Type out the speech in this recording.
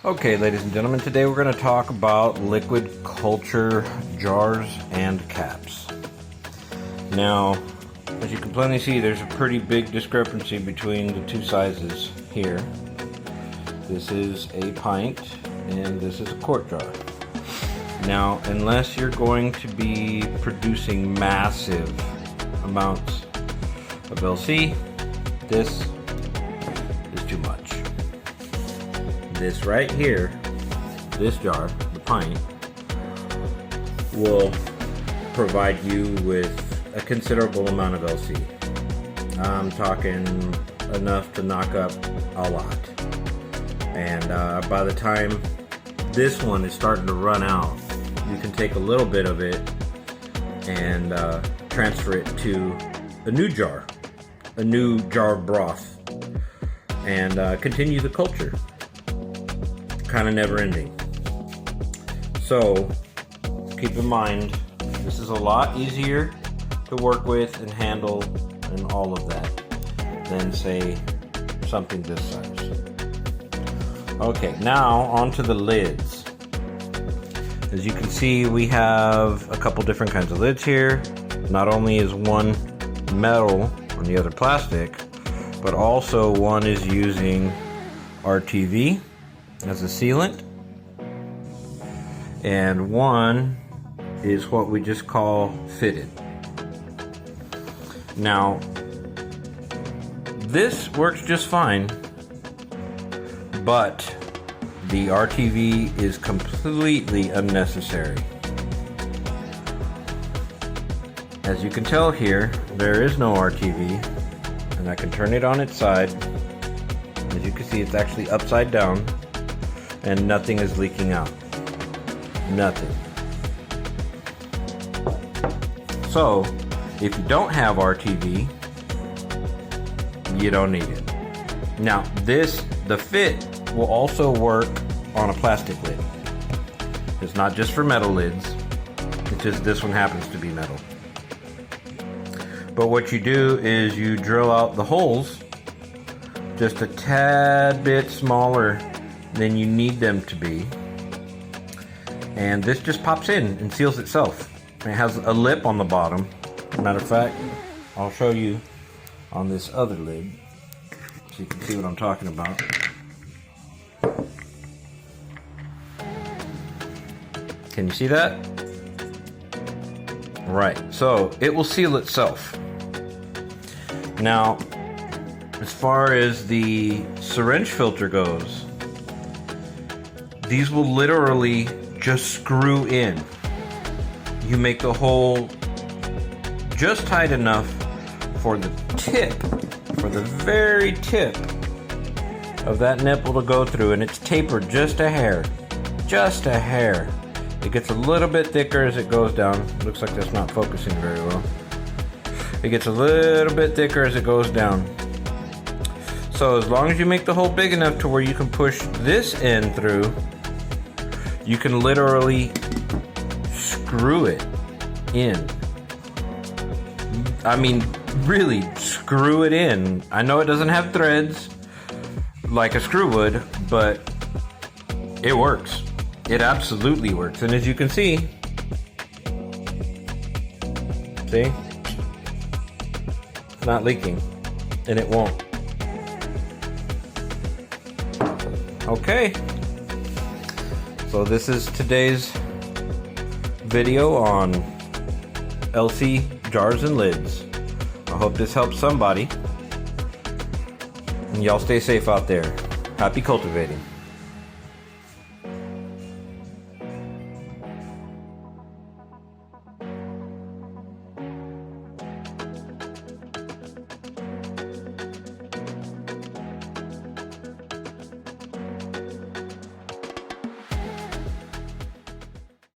Okay, ladies and gentlemen, today we're going to talk about liquid culture jars and caps. Now, as you can plainly see, there's a pretty big discrepancy between the two sizes here. This is a pint and this is a quart jar. Now, unless you're going to be producing massive amounts of LC, this is too much. This right here, this jar, the pint, will provide you with a considerable amount of LC. I'm talking enough to knock up a lot. And by the time this one is starting to run out, you can take a little bit of it and transfer it to a new jar of broth, and continue the culture. Kind of never ending. So keep in mind, this is a lot easier to work with and handle and all of that than say something this size. Okay, now onto the lids. As you can see, we have a couple different kinds of lids here. Not only is one metal and the other plastic, but also one is using RTV as a sealant, and one is what we just call fitted. Now, this works just fine, but the RTV is completely unnecessary. As you can tell here, there is no RTV, and I can turn it on its side. As you can see, it's actually upside down, and nothing is leaking out. Nothing. So, if you don't have RTV, you don't need it. Now, the fit will also work on a plastic lid. It's not just for metal lids. It's just this one happens to be metal. But what you do is you drill out the holes just a tad bit smaller than you need them to be, and this just pops in and seals itself. It has a lip on the bottom. Matter of fact, I'll show you on this other lid so you can see what I'm talking about. Can you see that? Right, so it will seal itself. Now, as far as the syringe filter goes, these will literally just screw in. You make the hole just tight enough for the tip, for the very tip of that nipple to go through, and it's tapered just a hair. Just a hair. It gets a little bit thicker as it goes down. Looks like that's not focusing very well. It gets a little bit thicker as it goes down. So as long as you make the hole big enough to where you can push this end through, you can literally screw it in. I mean, really screw it in. I know it doesn't have threads like a screw would, but it works. It absolutely works. And as you can see, it's not leaking, and it won't. Okay. So this is today's video on LC jars and lids. I hope this helps somebody. And y'all stay safe out there. Happy cultivating.